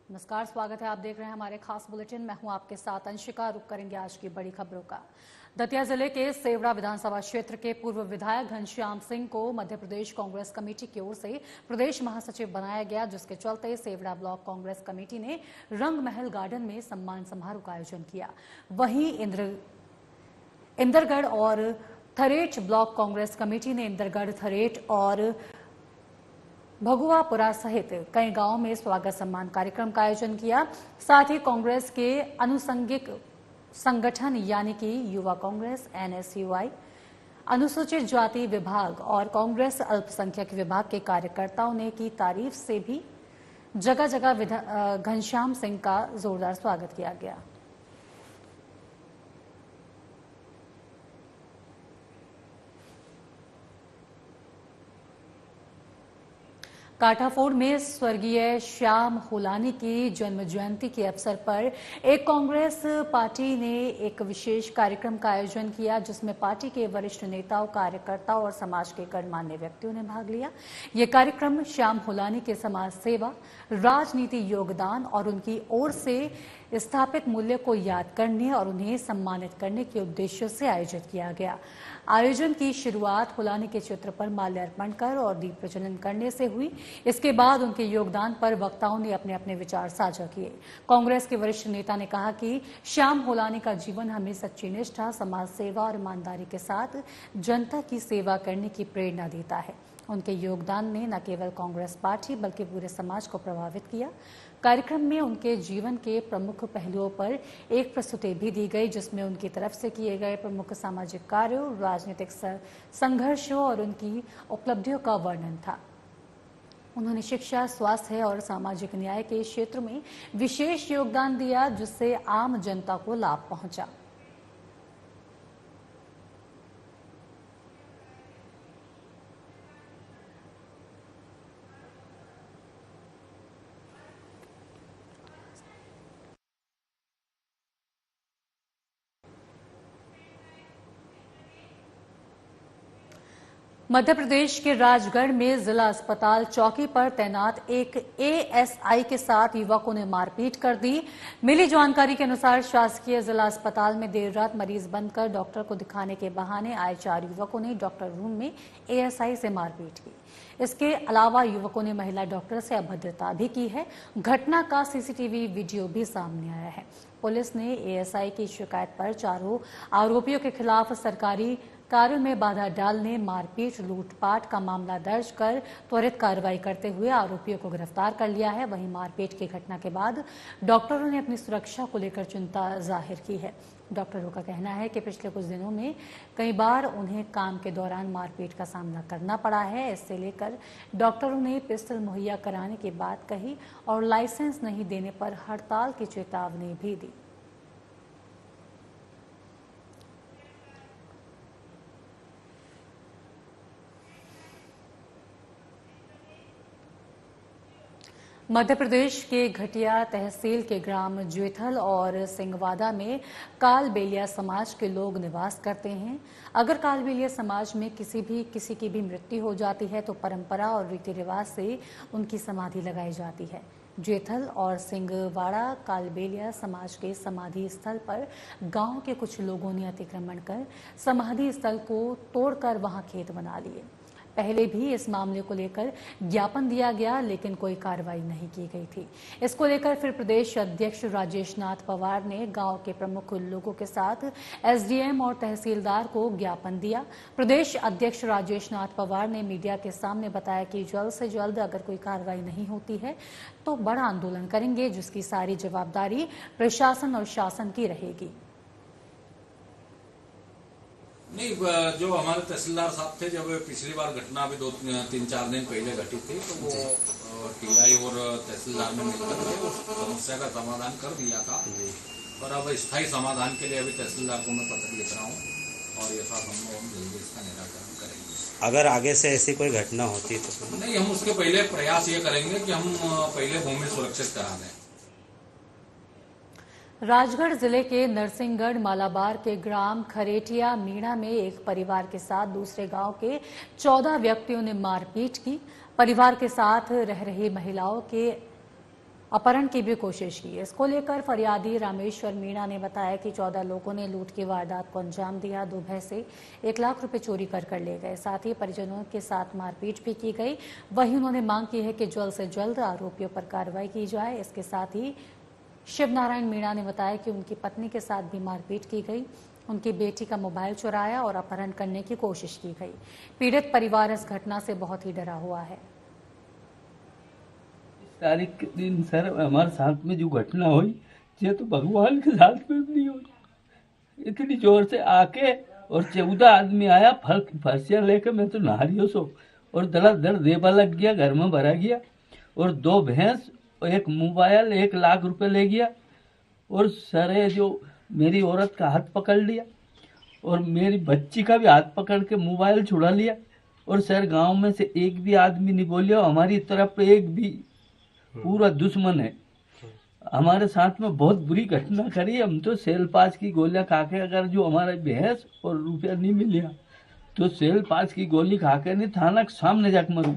नमस्कार, स्वागत है। आप देख रहे हैं हमारे खास बुलेटिन। मैं हूं आपके साथ अंशिका। रुक करेंगे आज की बड़ी खबरों का। दतिया जिले के सेवड़ा विधानसभा क्षेत्र के पूर्व विधायक घनश्याम सिंह को मध्य प्रदेश कांग्रेस कमेटी की ओर से प्रदेश महासचिव बनाया गया, जिसके चलते सेवड़ा ब्लॉक कांग्रेस कमेटी ने रंगमहल गार्डन में सम्मान समारोह का आयोजन किया। वहीं इंदरगढ़ और थरेट ब्लॉक कांग्रेस कमेटी ने इंदरगढ़, थरेट और भगुआपुरा सहित कई गांवों में स्वागत सम्मान कार्यक्रम का आयोजन किया। साथ ही कांग्रेस के अनुषंगिक संगठन यानी कि युवा कांग्रेस, NSUI, अनुसूचित जाति विभाग और कांग्रेस अल्पसंख्यक विभाग के कार्यकर्ताओं ने की तारीफ से भी जगह जगह घनश्याम सिंह का जोरदार स्वागत किया गया। काठाफोड़ में स्वर्गीय श्याम होलानी की जन्म जयंती के अवसर पर एक कांग्रेस पार्टी ने एक विशेष कार्यक्रम का आयोजन किया, जिसमें पार्टी के वरिष्ठ नेताओं, कार्यकर्ताओं और समाज के गणमान्य व्यक्तियों ने भाग लिया। ये कार्यक्रम श्याम होलानी के समाज सेवा, राजनीति योगदान और उनकी ओर से स्थापित मूल्य को याद करने और उन्हें सम्मानित करने के उद्देश्य से आयोजित किया गया। आयोजन की शुरुआत होलानी के चित्र पर माल्यार्पण कर और दीप प्रज्वलन करने से हुई। इसके बाद उनके योगदान पर वक्ताओं ने अपने अपने विचार साझा किए। कांग्रेस के वरिष्ठ नेता ने कहा कि श्याम होलानी का जीवन हमें सच्ची निष्ठा, समाज सेवा और ईमानदारी के साथ जनता की सेवा करने की प्रेरणा देता है। उनके योगदान ने न केवल कांग्रेस पार्टी बल्कि पूरे समाज को प्रभावित किया। कार्यक्रम में उनके जीवन के प्रमुख पहलुओं पर एक प्रस्तुति भी दी गई, जिसमें उनकी तरफ से किए गए प्रमुख सामाजिक कार्यों, राजनीतिक संघर्षों और उनकी उपलब्धियों का वर्णन था। उन्होंने शिक्षा, स्वास्थ्य और सामाजिक न्याय के क्षेत्र में विशेष योगदान दिया, जिससे आम जनता को लाभ पहुंचा। मध्य प्रदेश के राजगढ़ में जिला अस्पताल चौकी पर तैनात एक ASI के साथ युवकों ने मारपीट कर दी। मिली जानकारी के अनुसार शासकीय जिला अस्पताल में देर रात मरीज बनकर डॉक्टर को दिखाने के बहाने आए 4 युवकों ने डॉक्टर रूम में ASI से मारपीट की। इसके अलावा युवकों ने महिला डॉक्टर से अभद्रता भी की है। घटना का CCTV वीडियो भी सामने आया है। पुलिस ने ASI की शिकायत पर चारों आरोपियों के खिलाफ सरकारी कार्यों में बाधा डालने, मारपीट, लूटपाट का मामला दर्ज कर त्वरित कार्रवाई करते हुए आरोपियों को गिरफ्तार कर लिया है। वहीं मारपीट की घटना के बाद डॉक्टरों ने अपनी सुरक्षा को लेकर चिंता जाहिर की है। डॉक्टरों का कहना है कि पिछले कुछ दिनों में कई बार उन्हें काम के दौरान मारपीट का सामना करना पड़ा है। इससे लेकर डॉक्टरों ने पिस्टल मुहैया कराने की बात कही और लाइसेंस नहीं देने पर हड़ताल की चेतावनी भी दी। मध्य प्रदेश के घटिया तहसील के ग्राम ज्वेथल और सिंगवादा में कालबेलिया समाज के लोग निवास करते हैं। अगर कालबेलिया समाज में किसी की भी मृत्यु हो जाती है तो परंपरा और रीति रिवाज से उनकी समाधि लगाई जाती है। ज्वेथल और सिंगवाड़ा कालबेलिया समाज के समाधि स्थल पर गांव के कुछ लोगों ने अतिक्रमण कर समाधि स्थल को तोड़कर वहां खेत बना लिए। पहले भी इस मामले को लेकर ज्ञापन दिया गया, लेकिन कोई कार्रवाई नहीं की गई थी। इसको लेकर फिर प्रदेश अध्यक्ष राजेश नाथ पवार ने गांव के प्रमुख लोगों के साथ SDM और तहसीलदार को ज्ञापन दिया। प्रदेश अध्यक्ष राजेश नाथ पवार ने मीडिया के सामने बताया कि जल्द से जल्द अगर कोई कार्रवाई नहीं होती है तो बड़ा आंदोलन करेंगे, जिसकी सारी जवाबदारी प्रशासन और शासन की रहेगी। नहीं, जो हमारे तहसीलदार साहब थे, जब पिछली बार घटना अभी 2-3-4 दिन पहले घटी थी, तो वो TI और तहसीलदार ने मिलकर के उस समस्या का समाधान कर दिया था। पर अब स्थायी समाधान के लिए अभी तहसीलदार को मैं पत्र लिख रहा हूँ और यथासंभव हम जल्दी इसका निराकरण करेंगे। अगर आगे से ऐसी कोई घटना होती तो नहीं, हम उसके पहले प्रयास ये करेंगे कि हम पहले भूमि सुरक्षित करा दें। राजगढ़ जिले के नरसिंहगढ़ मालाबार के ग्राम खरेटिया मीणा में एक परिवार के साथ दूसरे गांव के 14 व्यक्तियों ने मारपीट की। परिवार के साथ रह रही महिलाओं के अपहरण की भी कोशिश की। इसको लेकर फरियादी रामेश्वर मीणा ने बताया कि 14 लोगों ने लूट की वारदात को अंजाम दिया। 2 भैंसे 1 लाख रुपए चोरी कर ले गए। साथ ही परिजनों के साथ मारपीट भी की गई। वहीं उन्होंने मांग की है कि जल्द से जल्द आरोपियों पर कार्रवाई की जाए। इसके साथ ही शिवनारायण मीणा ने बताया कि उनकी पत्नी के साथ भी मारपीट की गई। उनकी बेटी का मोबाइल चुराया और अपहरण करने की कोशिश की गई। पीड़ित परिवार इस घटना से बहुत ही डरा हुआ है। तारीख के दिन सर हमारे साथ में जो घटना हुई ये तो भगवान के साथ में भी नहीं हुई। इतनी जोर से आके और 14 आदमी आया फर्सियाँ लेके, मैं तो नहारियों सो और धड़ाधड़ देवा लग गया, घर में भरा गया और 2 भैंस और 1 मोबाइल 1 लाख रुपए ले गया और सर जो मेरी औरत का हाथ पकड़ लिया और मेरी बच्ची का भी हाथ पकड़ के मोबाइल छुड़ा लिया और सर गांव में से एक भी आदमी नहीं बोलिया। हमारी तरफ एक भी पूरा दुश्मन है। हमारे साथ में बहुत बुरी घटना करी। हम तो सेल पास की गोलियां खा के, अगर जो हमारे भैंस और रुपया नहीं मिलिया तो सेल पास की गोली खा के नहीं थाना के सामने जाकर मरू।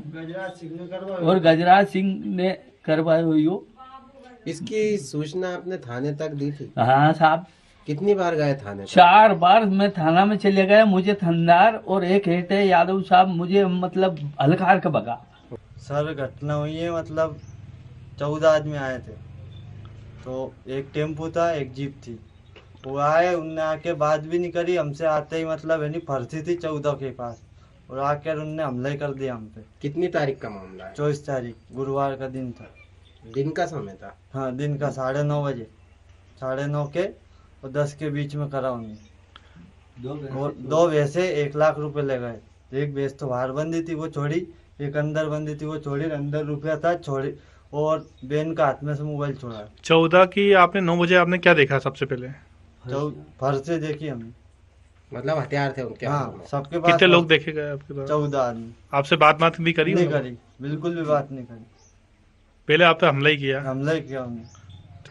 और गजराज सिंह ने करवाई हुई हो। इसकी सूचना आपने थाने तक दी थी? हाँ साहब। कितनी बार गए थाने तक? 4 बार मैं थाना में चले गया। मुझे थानेदार और एक हेड है यादव साहब, मुझे मतलब हल्कार के भगा। सर घटना हुई है, मतलब 14 आदमी आए थे, तो एक टेम्पो था, एक जीप थी। वो आए, उनने आके बात भी नहीं करी हमसे। आते ही मतलब है नहीं फर्सी थी 14 के पास और आकर उनने हमला ही कर दिया हम पे। कितनी तारीख का मामला है? 24 तारीख गुरुवार का दिन था। दिन का समय था? हाँ दिन का 9:30 बजे, 9:30 के और 10 के बीच में करा उन्हें। और 2 भैंसे 1 लाख रुपए ले गए। एक भैंस तो बाहर बंदी थी वो छोड़ी, एक अंदर बंदी थी वो छोड़ी, अंदर रुपया था छोड़ी और बहन का हाथ में से मोबाइल छोड़ा। 14 की आपने 9 बजे आपने क्या देखा सबसे पहले? फर्से देखी हमने। मतलब हथियार थे उनके? हाँ सबके पास। कितने लोग देखे गए आपके पास? 14 आदमी। आपसे बात भी करी? नहीं करी, बिल्कुल भी बात नहीं करी। पहले आप पे हमला ही किया? हमला ही किया हमने।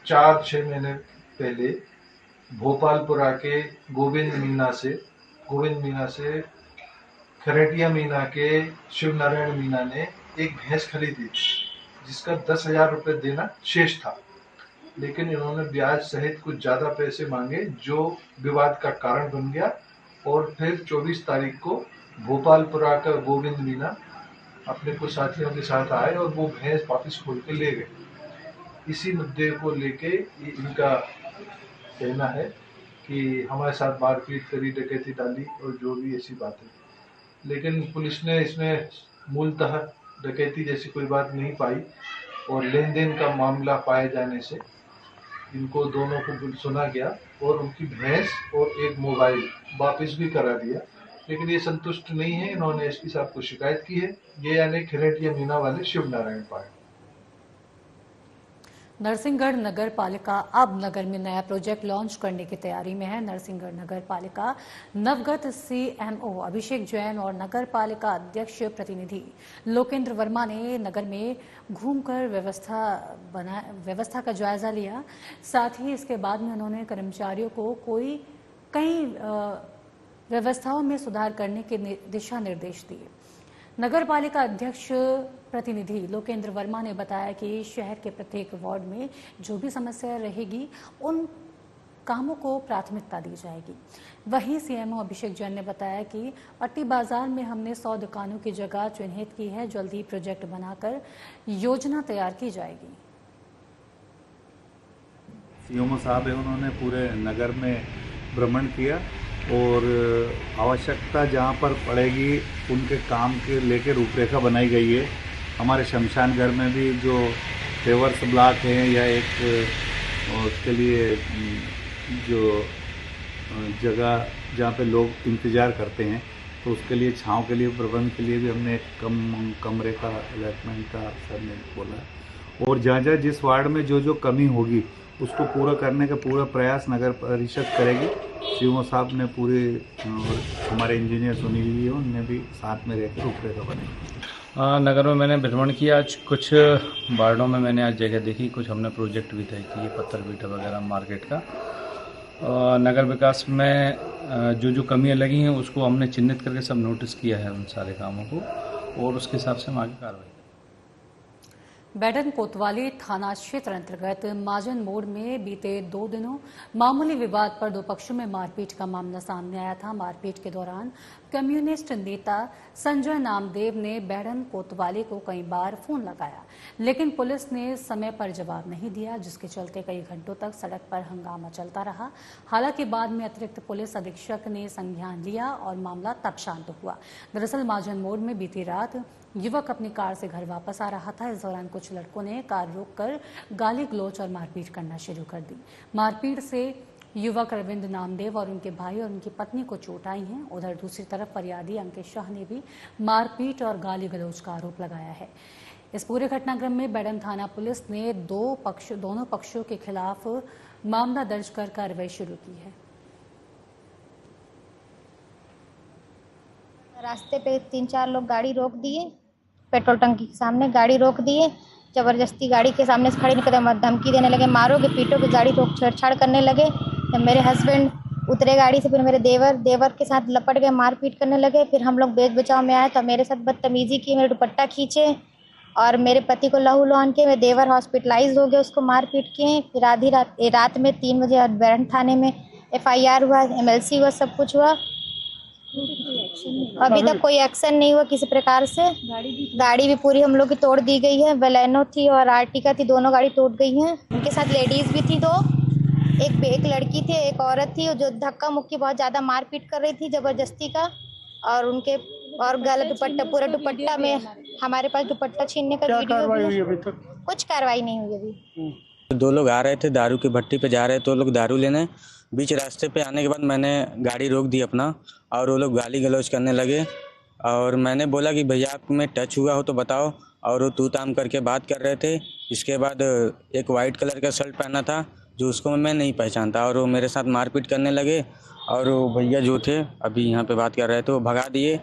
4-6 महीने पहले भोपालपुरा के गोविंद मीना से खरेटिया मीना के शिवनारायण मीना ने एक भैंस खरीदी जिसका 10,000 रुपए देना शेष था, लेकिन इन्होंने ब्याज सहित कुछ ज्यादा पैसे मांगे जो विवाद का कारण बन गया। और फिर 24 तारीख को भोपालपुरा का गोविंद मीना अपने कुछ साथियों के साथ आए और वो भैंस वापस खोल के ले गए। इसी मुद्दे को लेके इनका कहना है कि हमारे साथ मारपीट करी, डकैती डाली और जो भी ऐसी बातें, लेकिन पुलिस ने इसमें मूलतः डकैती जैसी कोई बात नहीं पाई और लेन देन का मामला पाए जाने से इनको दोनों को सुना गया और उनकी भैंस और एक मोबाइल वापस भी करा दिया। लेकिन ये संतुष्ट नहीं है, इन्होंने एसपी साहब को शिकायत की है। ये यानी खिरेटिया मीना वाले शिवनारायण पाए। नरसिंहगढ़ नगर पालिका अब नगर में नया प्रोजेक्ट लॉन्च करने की तैयारी में है। नरसिंहगढ़ नगर पालिका नवगत सीएमओ अभिषेक जैन और नगर पालिका अध्यक्ष प्रतिनिधि लोकेंद्र वर्मा ने नगर में घूमकर व्यवस्था का जायजा लिया। साथ ही इसके बाद में उन्होंने कर्मचारियों को कई व्यवस्थाओं में सुधार करने के दिशा निर्देश दिए। नगर पालिका अध्यक्ष प्रतिनिधि लोकेंद्र वर्मा ने बताया कि शहर के प्रत्येक वार्ड में जो भी समस्या रहेगी उन कामों को प्राथमिकता दी जाएगी। वहीं सीएमओ अभिषेक जैन ने बताया कि पट्टी बाजार में हमने 100 दुकानों की जगह चिन्हित की है। जल्द ही प्रोजेक्ट बनाकर योजना तैयार की जाएगी। सीएमओ साहब है, उन्होंने पूरे नगर में भ्रमण किया और आवश्यकता जहाँ पर पड़ेगी उनके काम के लेकर रूपरेखा बनाई गई है। हमारे शमशान घर में भी जो पेवर्स ब्लॉक हैं या एक उसके लिए जो जगह जहाँ पे लोग इंतज़ार करते हैं तो उसके लिए छांव के लिए प्रबंध के लिए भी हमने एक कमरे का अलॉटमेंट का सर ने बोला। और जहाँ जिस वार्ड में जो कमी होगी उसको पूरा करने का पूरा प्रयास नगर परिषद करेगी। सीएमओ साहब ने पूरे हमारे इंजीनियर सुनील जी उनने भी साथ में रहकर रूपरेखा बनाई। नगर में मैंने भ्रमण किया। आज कुछ वार्डों में मैंने आज जगह देखी, कुछ हमने प्रोजेक्ट भी तय किए, पत्थर बीटा वगैरह मार्केट का। नगर विकास में जो कमियां लगी हैं उसको हमने चिन्हित करके सब नोटिस किया है उन सारे कामों को और उसके हिसाब से हम आगे कार्रवाई। बैडन कोतवाली थाना क्षेत्र अंतर्गत माजन मोड़ में बीते 2 दिनों मामूली विवाद पर 2 पक्षों में मारपीट का मामला सामने आया था। मारपीट के दौरान कम्युनिस्ट नेता संजय नामदेव ने बैडन कोतवाली को कई बार फोन लगाया, लेकिन पुलिस ने समय पर जवाब नहीं दिया, जिसके चलते कई घंटों तक सड़क पर हंगामा चलता रहा। हालांकि बाद में अतिरिक्त पुलिस अधीक्षक ने संज्ञान लिया और मामला तब शांत हुआ। दरअसल माजन मोड़ में बीती रात युवक अपनी कार से घर वापस आ रहा था। इस दौरान कुछ लड़कों ने कार रोककर गाली गलौज और मारपीट करना शुरू कर दी। मारपीट से युवक अरविंद नामदेव और उनके भाई और उनकी पत्नी को चोट आई है। उधर दूसरी तरफ फरियादी अंकित शाह ने भी मारपीट और गाली गलौज का आरोप लगाया है। इस पूरे घटनाक्रम में बैडन थाना पुलिस ने दोनों पक्षों के खिलाफ मामला दर्ज कर कार्रवाई शुरू की है। रास्ते पे 3-4 लोग गाड़ी रोक दिए, पेट्रोल टंकी के सामने गाड़ी रोक दिए, जबरदस्ती गाड़ी के सामने से खड़ी निकल धमकी देने लगे, मारोगे पीटोगे, गाड़ी रोक छेड़छाड़ करने लगे। जब मेरे हस्बैंड उतरे गाड़ी से, फिर मेरे देवर के साथ लपट गए, मारपीट करने लगे। फिर हम लोग बेच बचाव में आए तो मेरे साथ बदतमीजी की, मेरे दुपट्टा खींचे और मेरे पति को लहू लुहान के। मेरे देवर हॉस्पिटलाइज हो गए, उसको मारपीट किए। फिर आधी रात में 3 बजे बैडन थाने में FIR हुआ, MLC हुआ, सब कुछ हुआ। अभी तक कोई एक्शन नहीं हुआ किसी प्रकार से। गाड़ी भी पूरी हम लोग की तोड़ दी गई है। बलेनो थी और आर्टिका थी, दोनों गाड़ी टूट गई हैं। उनके साथ लेडीज भी थी 2, एक लड़की थी, एक औरत थी जो धक्का मुक्की बहुत ज्यादा मारपीट कर रही थी जबरदस्ती का। और गला दुपट्टा, पूरा दुपट्टा में हमारे पास दुपट्टा छीनने का वीडियो। कुछ कार्रवाई नहीं हुई अभी। 2 लोग आ रहे थे, दारू की भट्टी पे जा रहे थे, वो लोग दारू लेने। बीच रास्ते पे आने के बाद मैंने गाड़ी रोक दी अपना, और वो लोग गाली गलौज करने लगे। और मैंने बोला कि भैया आप में टच हुआ हो तो बताओ, और वो तू ताम करके बात कर रहे थे। इसके बाद एक वाइट कलर का शर्ट पहना था जो उसको मैं नहीं पहचानता, और वो मेरे साथ मारपीट करने लगे। और वो भैया जो थे अभी यहाँ पे बात कर रहे थे, वो भगा दिए।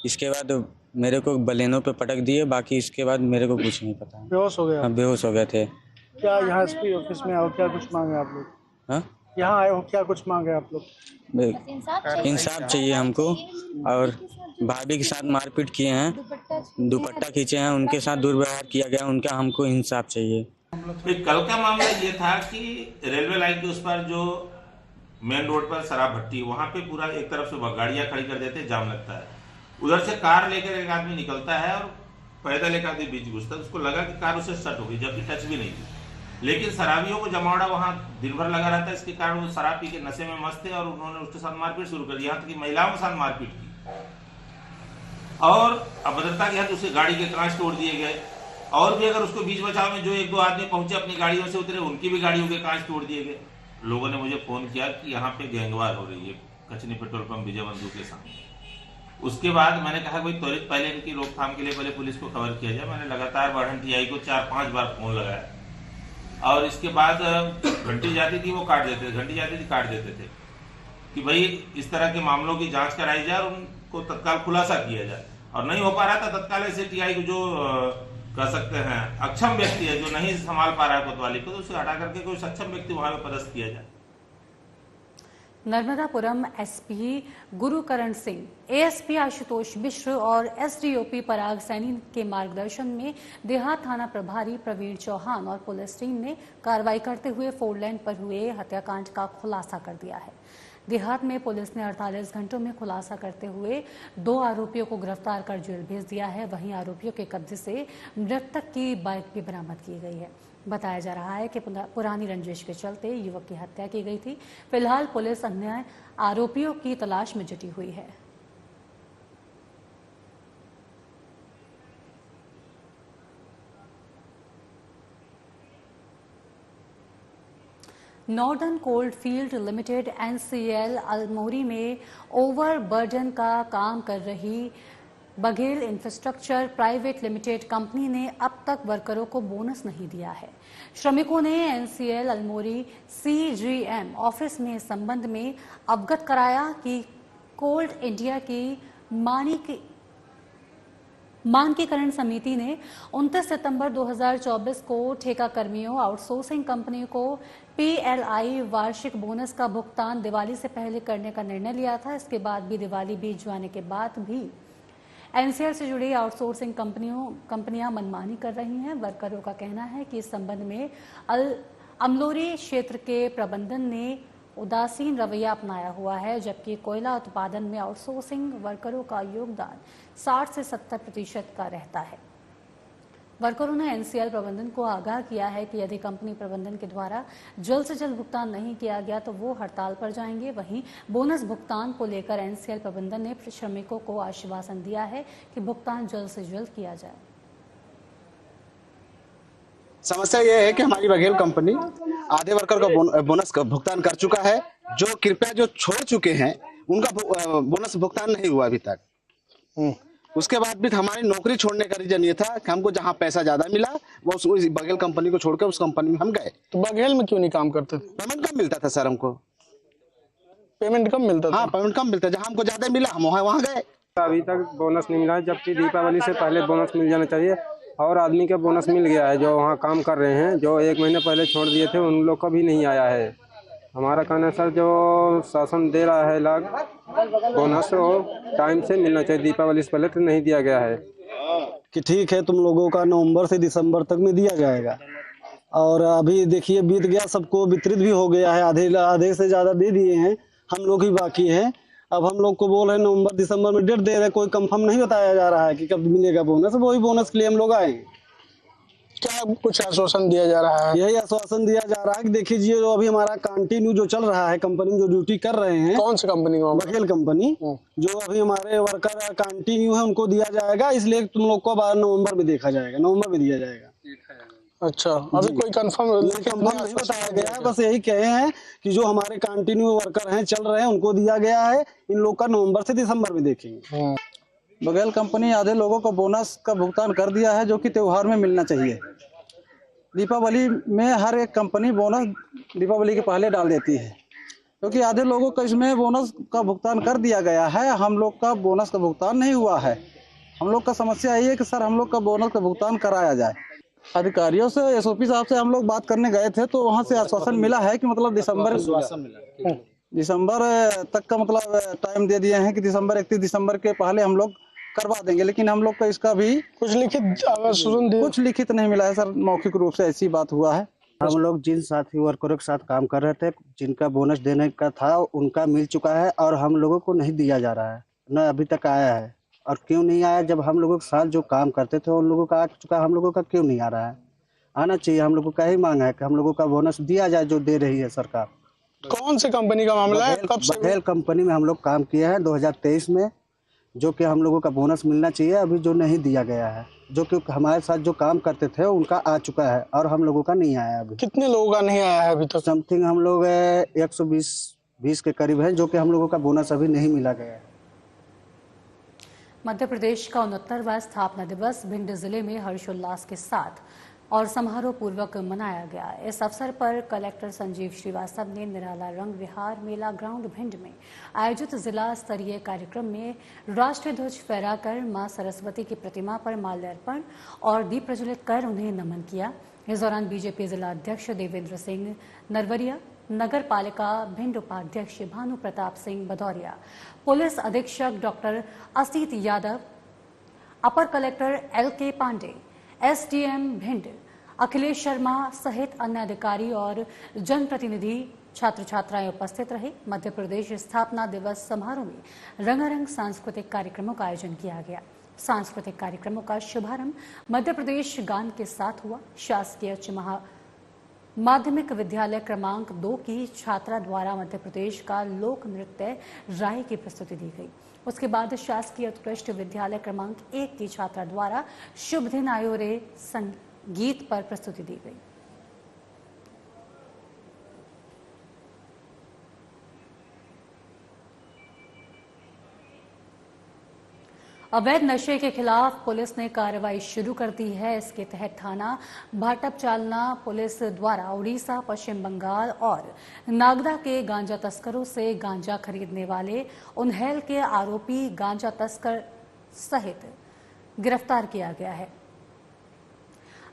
इसके बाद मेरे को बलेनो पे पटक दिए। बाकी इसके बाद मेरे को कुछ नहीं पता। बेहोश हो गया? हाँ, बेहोश हो गए थे। क्या यहाँ SP ऑफिस में आओ, क्या कुछ मांगे आप लोग? हाँ, यहाँ आए हो, क्या कुछ मांगे आप लोग? इंसाफ चाहिए हमको। और भाभी के साथ मारपीट किए हैं, दुपट्टा खींचे हैं, उनके साथ दुर्व्यवहार किया गया, उनका हमको इंसाफ चाहिए। कल का मामला ये था कि रेलवे लाइन के उस पर जो मेन रोड पर शराब भट्टी, वहां पे पूरा एक तरफ से गाड़ियां खड़ी कर देते, जाम लगता है। उधर से कार लेकर एक आदमी निकलता है और पैदल एक आदमी बीच घुसता है। उसको लगा कि कार उससे सट होगी, जबकि टच भी नहीं थी। लेकिन शराबियों को जमावड़ा वहां दिन भर लगा रहता है, इसके कारण वो शराब पी के नशे में मस्त थे और उन्होंने उसके साथ मारपीट शुरू कर दी। यहाँ तक कि महिलाओं के साथ मारपीट की और अभद्रता के हद उसकी गाड़ी के कांच तोड़ दिए गए। और भी अगर उसको बीच बचाव में जो 1-2 आदमी पहुंचे, अपनी गाड़ियों से उतरे, उनकी भी गाड़ियों के कांच तोड़ दिए गए। लोगों ने मुझे फोन किया कि यहाँ पे गैंगवार हो रही है कचनी पेट्रोल पंप विजय बंधु के सामने। उसके बाद मैंने कहा भाई त्वरित पहले इनकी रोकथाम के लिए पहले पुलिस को खबर किया जाए। मैंने लगातार बढ़न TI को 4-5 बार फोन लगाया और इसके बाद घंटी जाती थी वो काट देते थे, घंटी जाती थी काट देते थे कि भाई इस तरह के मामलों की जांच कराई जाए और उनको तत्काल खुलासा किया जाए। और नहीं हो पा रहा था तत्काल ऐसे TI को जो कह सकते हैं अक्षम व्यक्ति है, जो नहीं संभाल पा रहा है कोतवाली को, तो उसे हटा करके कोई सक्षम व्यक्ति वहां पे पदस्थ किया जाए। नर्मदापुरम SP गुरुकरण सिंह, ASP आशुतोष मिश्र और SDOP पराग सैनी के मार्गदर्शन में देहात थाना प्रभारी प्रवीण चौहान और पुलिस टीम ने कार्रवाई करते हुए 4 लेन पर हुए हत्याकांड का खुलासा कर दिया है। देहात में पुलिस ने 48 घंटों में खुलासा करते हुए 2 आरोपियों को गिरफ्तार कर जेल भेज दिया है। वहीं आरोपियों के कब्जे से मृतक की बाइक भी बरामद की गई है। बताया जा रहा है कि पुरानी रंजिश के चलते युवक की हत्या की गई थी। फिलहाल पुलिस अन्य आरोपियों की तलाश में जुटी हुई है। नॉर्दर्न कोल्डफील्ड लिमिटेड NCL अल्मोरी में ओवरबर्डन का काम कर रही Baghel infrastructure private limited company ने अब तक वर्करों को बोनस नहीं दिया है। श्रमिकों ने NCL अल्मोरी CGM ऑफिस में इस संबंध में अवगत कराया कि कोल इंडिया की मानकीकरण समिति ने 29 सितंबर 2024 को ठेका कर्मियों आउटसोर्सिंग कंपनी को PLI वार्षिक बोनस का भुगतान दिवाली से पहले करने का निर्णय लिया था। इसके बाद भी दिवाली बीत जाने के बाद भी एनसीएल से जुड़ी आउटसोर्सिंग कंपनियां मनमानी कर रही हैं। वर्करों का कहना है कि इस संबंध में अमलोरी क्षेत्र के प्रबंधन ने उदासीन रवैया अपनाया हुआ है, जबकि कोयला उत्पादन में आउटसोर्सिंग वर्करों का योगदान 60 से 70% का रहता है। वर्करों ने एनसीएल प्रबंधन को आगाह किया है कि यदि कंपनी प्रबंधन के द्वारा जल्द से जल्द भुगतान नहीं किया गया तो वो हड़ताल पर जाएंगे। वहीं बोनस भुगतान को लेकर एनसीएल प्रबंधन ने श्रमिकों को आश्वासन दिया है कि भुगतान जल्द से जल्द किया जाए। समस्या यह है कि हमारी बघेल कंपनी आधे वर्कर का बोनस का भुगतान कर चुका है। जो कृपया जो छोड़ चुके हैं उनका बोनस भुगतान नहीं हुआ अभी तक। उसके बाद भी हमारी नौकरी छोड़ने का रीजन ये था कि हमको जहाँ पैसा ज्यादा मिला वो उस बघेल कंपनी को छोड़कर उस कंपनी में हम गए। तो बघेल में क्यों नहीं काम करते थे? पेमेंट कम मिलता था सर हमको। पेमेंट कम मिलता था? हाँ, पेमेंट कम मिलता। जहाँ हमको ज्यादा मिला हम वहाँ गए। अभी तक बोनस नहीं मिला है, जबकि दीपावली से पहले बोनस मिल जाना चाहिए। और आदमी का बोनस मिल गया है जो वहाँ काम कर रहे हैं, जो 1 महीने पहले छोड़ दिए थे उन लोग का भी नहीं आया है। हमारा कहना है सर, जो शासन दे रहा है लाभ बोनस वो टाइम से मिलना चाहिए। दीपावली से पहले तो नहीं दिया गया है। कि ठीक है तुम लोगों का नवंबर से दिसंबर तक में दिया जाएगा, और अभी देखिए बीत गया, सबको वितरित भी हो गया है। आधे से ज्यादा दे दिए हैं, हम लोग ही बाकी हैं। अब हम लोग को बोल रहे हैं नवंबर दिसंबर में डेट दे रहे, कोई कंफर्म नहीं बताया जा रहा है कि कब मिलेगा बोनस। वही बोनस के लिए हम लोग आए। क्या कुछ आश्वासन दिया जा रहा है? यही आश्वासन दिया जा रहा है कि देखिए जो अभी हमारा कंटिन्यू जो चल रहा है, कंपनी में जो ड्यूटी कर रहे हैं। कौन सी कंपनी? बघेल कंपनी। जो अभी हमारे वर्कर कंटिन्यू है उनको दिया जाएगा, इसलिए तुम लोग को नवंबर में देखा जाएगा, नवंबर में दिया जाएगा। अच्छा, अभी कोई कंफर्म नहीं बताया गया है, बस यही कहे हैं कि जो हमारे कंटिन्यू वर्कर हैं चल रहे हैं उनको दिया गया है। इन लोग का नवंबर से दिसंबर में देखेंगे। बघेल कंपनी आधे लोगों को बोनस का भुगतान कर दिया है, जो कि त्योहार में मिलना चाहिए। दीपावली में हर एक कंपनी बोनस दीपावली के पहले डाल देती है, क्योंकि आधे लोगों को इसमें बोनस का भुगतान कर दिया गया है। हम लोग का बोनस का भुगतान नहीं हुआ है। हम लोग का समस्या यही है कि सर हम लोग का बोनस का भुगतान कराया जाए। अधिकारियों से, एसओपी साहब से हम लोग बात करने गए थे, तो वहाँ से आश्वासन मिला है कि मतलब दिसंबर तक का मतलब टाइम दे दिए हैं कि दिसंबर 31 दिसंबर के पहले हम लोग करवा देंगे। लेकिन हम लोग का इसका भी कुछ लिखित नहीं मिला है सर। मौखिक रूप से ऐसी बात हुआ है। हम लोग जिन साथी वर्करों के साथ काम कर रहे थे, जिनका बोनस देने का था उनका मिल चुका है, और हम लोगों को नहीं दिया जा रहा है, न अभी तक आया है। और क्यों नहीं आया? जब हम लोगों के साथ जो काम करते थे उन लोगों का आ चुका, हम लोगों का क्यों नहीं आ रहा है? आना चाहिए। हम लोगों का ही मांग है कि हम लोगों का बोनस दिया जाए जो दे रही है सरकार। कौन सी कंपनी का मामला है? कब से? बघेल कंपनी में हम लोग काम किए हैं 2023 में, जो कि हम लोगों का बोनस मिलना चाहिए, अभी जो नहीं दिया गया है। जो कि हमारे साथ जो काम करते थे उनका आ चुका है और हम लोगों का नहीं आया अभी। कितने लोगों का नहीं आया है अभी तक? समथिंग हम लोग 120 के करीब है, जो कि हम लोगों का बोनस अभी नहीं मिला गया है। मध्य प्रदेश का 69वां स्थापना दिवस भिंड जिले में हर्षोल्लास के साथ और समारोह पूर्वक मनाया गया। इस अवसर पर कलेक्टर संजीव श्रीवास्तव ने निराला रंग विहार मेला ग्राउंड भिंड में आयोजित जिला स्तरीय कार्यक्रम में राष्ट्रीय ध्वज फहराकर मां सरस्वती की प्रतिमा पर माल्यार्पण और दीप प्रज्वलित कर उन्हें नमन किया। इस दौरान बीजेपी जिला अध्यक्ष देवेंद्र सिंह नरवरिया, नगर पालिका भिंड उपाध्यक्ष भानु प्रताप सिंह भदौरिया, पुलिस अधीक्षक डॉक्टर असित यादव, अपर collector LK Pande, SDM Bhind Akhilesh Sharma सहित अन्य अधिकारी और जनप्रतिनिधि छात्र छात्राएं उपस्थित रहे। मध्य प्रदेश स्थापना दिवस समारोह में रंगारंग सांस्कृतिक कार्यक्रमों का आयोजन किया गया। सांस्कृतिक कार्यक्रमों का शुभारंभ मध्य प्रदेश गान के साथ हुआ। शासकीय उच्च माध्यमिक विद्यालय क्रमांक 2 की छात्रा द्वारा मध्य प्रदेश का लोक नृत्य राय की प्रस्तुति दी गई। उसके बाद शासकीय उत्कृष्ट विद्यालय क्रमांक 1 की छात्रा द्वारा शुभ दिन आयो रे संगीत पर प्रस्तुति दी गई। अवैध नशे के खिलाफ पुलिस ने कार्रवाई शुरू कर दी है। इसके तहत थाना भाटप चालना पुलिस द्वारा उड़ीसा, पश्चिम बंगाल और नागदा के गांजा तस्करों से गांजा खरीदने वाले उन्हेल के आरोपी गांजा तस्कर सहित गिरफ्तार किया गया है।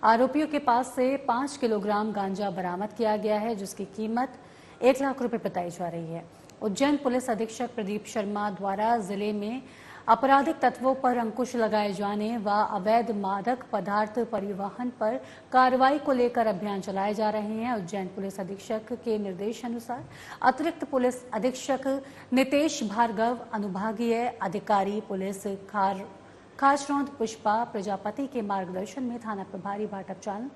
आरोपियों के पास से 5 किलोग्राम गांजा बरामद किया गया है, जिसकी कीमत 1 लाख रुपए बताई जा रही है। उज्जैन पुलिस अधीक्षक प्रदीप शर्मा द्वारा जिले में आपराधिक तत्वों पर अंकुश लगाए जाने व अवैध मादक पदार्थ परिवहन पर कार्रवाई को लेकर अभियान चलाए जा रहे हैं। उज्जैन पुलिस अधीक्षक के निर्देशानुसार अतिरिक्त पुलिस अधीक्षक नितेश भार्गव, अनुभागीय अधिकारी पुलिस खासरौंद पुष्पा प्रजापति के मार्गदर्शन में थाना प्रभारी भाटप चालन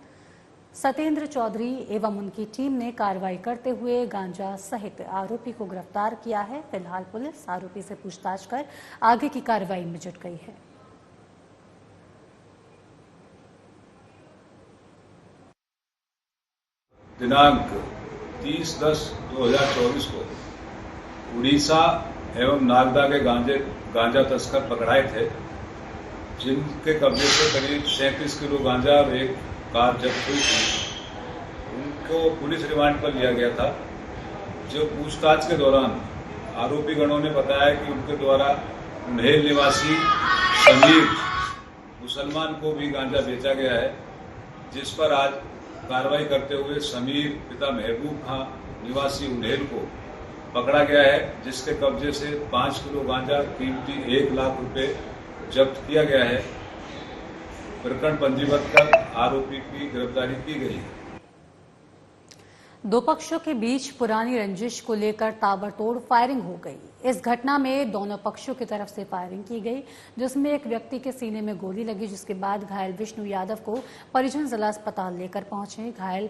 सत्येंद्र चौधरी एवं उनकी टीम ने कार्रवाई करते हुए गांजा सहित आरोपी को गिरफ्तार किया है। फिलहाल पुलिस आरोपी से पूछताछ कर आगे की कार्रवाई में जुट गई है। दिनांक 30/10/2024 को उड़ीसा एवं नागदा के गांजा तस्कर पकड़ाए थे, जिनके कब्जे से करीब 37 किलो गांजा और एक कार जब्त हुई थी। उनको पुलिस रिमांड पर लिया गया था। जो पूछताछ के दौरान आरोपी गणों ने बताया कि उनके द्वारा उन्हेल निवासी समीर मुसलमान को भी गांजा बेचा गया है, जिस पर आज कार्रवाई करते हुए समीर पिता महबूब खां निवासी उन्हेल को पकड़ा गया है, जिसके कब्जे से 5 किलो गांजा कीमती 1 लाख रुपए जब्त किया गया है। प्रकरण पंजीबद्ध कर आरोपी की गिरफ्तारी की गई है। दो पक्षों के बीच पुरानी रंजिश को लेकर ताबड़तोड़ फायरिंग हो गई। इस घटना में दोनों पक्षों की तरफ से फायरिंग की गई, जिसमें एक व्यक्ति के सीने में गोली लगी, जिसके बाद घायल विष्णु यादव को परिजन जिला अस्पताल लेकर पहुंचे। घायल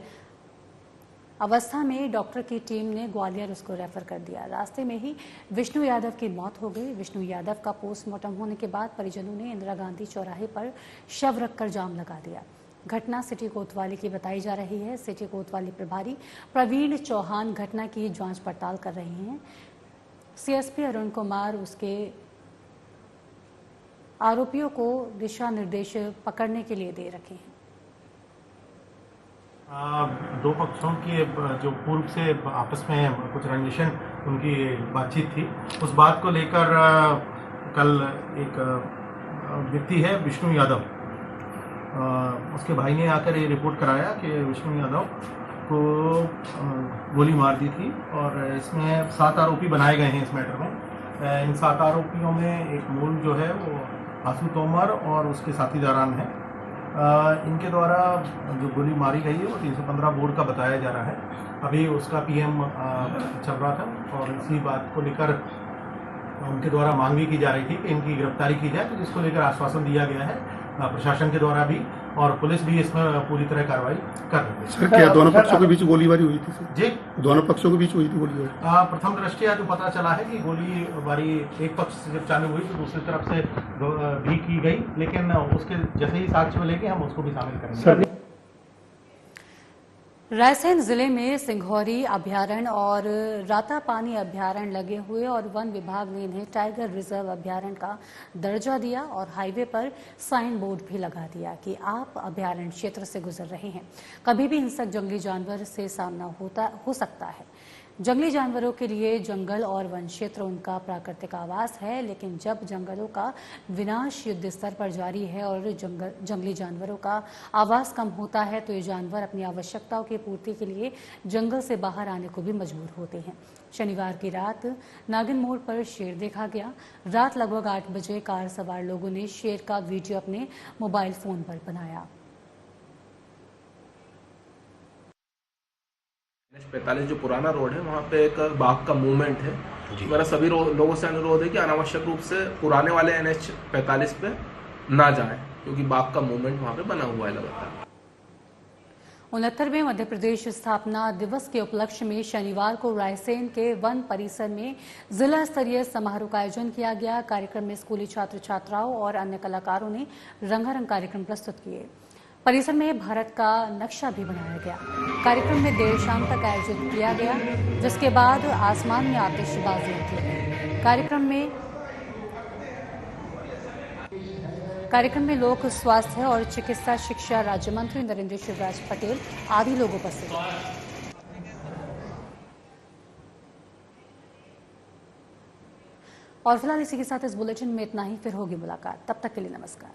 अवस्था में डॉक्टर की टीम ने ग्वालियर उसको रेफर कर दिया। रास्ते में ही विष्णु यादव की मौत हो गई। विष्णु यादव का पोस्टमार्टम होने के बाद परिजनों ने इंदिरा गांधी चौराहे पर शव रखकर जाम लगा दिया। घटना सिटी कोतवाली की बताई जा रही है। सिटी कोतवाली प्रभारी प्रवीण चौहान घटना की जांच पड़ताल कर रहे हैं। सीएसपी अरुण कुमार उसके आरोपियों को दिशा निर्देश पकड़ने के लिए दे रखे हैं। दो पक्षों की जो पूर्व से आपस में कुछ रंजिशन उनकी बातचीत थी, उस बात को लेकर कल एक व्यक्ति है विष्णु यादव, उसके भाई ने आकर ये रिपोर्ट कराया कि विष्णु यादव को गोली मार दी थी और इसमें 7 आरोपी बनाए गए हैं इस मैटर में। इन 7 आरोपियों में एक मूल जो है वो आसू तोमर और उसके साथी दारान है। इनके द्वारा जो गोली मारी गई है वो 315 बोर्ड का बताया जा रहा है। अभी उसका पीएम चल रहा था और इसी बात को लेकर उनके द्वारा मांग भी की जा रही थी कि इनकी गिरफ्तारी की जाए, तो जिसको लेकर आश्वासन दिया गया है प्रशासन के द्वारा भी, और पुलिस भी इसमें पूरी तरह कार्रवाई कर रही है। सर, क्या दोनों पक्षों के बीच गोलीबारी हुई थी? जी, दोनों पक्षों के बीच हुई थी गोलीबारी। प्रथम दृष्टया जो पता चला है कि गोलीबारी एक पक्ष से जब चालू हुई तो दूसरी तरफ से भी की गई, लेकिन उसके जैसे ही साक्ष्य मिलेंगे हम उसको भी शामिल करेंगे। रायसेन जिले में सिंघौरी अभ्यारण्य और रातापानी अभ्यारण्य लगे हुए और वन विभाग ने इन्हें टाइगर रिजर्व अभ्यारण्य का दर्जा दिया और हाईवे पर साइन बोर्ड भी लगा दिया कि आप अभ्यारण्य क्षेत्र से गुजर रहे हैं, कभी भी हिंसक जंगली जानवर से सामना हो सकता है। जंगली जानवरों के लिए जंगल और वन क्षेत्र उनका प्राकृतिक आवास है, लेकिन जब जंगलों का विनाश युद्ध स्तर पर जारी है और जंगली जानवरों का आवास कम होता है तो ये जानवर अपनी आवश्यकताओं की पूर्ति के लिए जंगल से बाहर आने को भी मजबूर होते हैं। शनिवार की रात नागिन मोड़ पर शेर देखा गया। रात लगभग 8 बजे कार सवार लोगों ने शेर का वीडियो अपने मोबाइल फोन पर बनाया। 45 जो पुराना रोड है वहाँ पे एक बाघ का मूवमेंट है। मेरा सभी लोगों से अनुरोध है कि अनावश्यक रूप से पुराने वाले NH 45 पे ना जाएं, क्योंकि बाघ का मूवमेंट वहाँ पे बना हुआ है लगातार। 69वें मध्य प्रदेश स्थापना दिवस के उपलक्ष्य में शनिवार को रायसेन के वन परिसर में जिला स्तरीय समारोह का आयोजन किया गया। कार्यक्रम में स्कूली छात्र छात्राओं और अन्य कलाकारों ने रंगारंग कार्यक्रम प्रस्तुत किए। परिसर में भारत का नक्शा भी बनाया गया। कार्यक्रम में देर शाम तक आयोजित किया गया, जिसके बाद आसमान में आतिशबाजियां की गई। कार्यक्रम में लोक स्वास्थ्य और चिकित्सा शिक्षा राज्य मंत्री नरेंद्र शिवराज पटेल आदि लोग उपस्थित थे। और फिलहाल इसी के साथ इस बुलेटिन में इतना ही। फिर होगी मुलाकात, तब तक के लिए नमस्कार।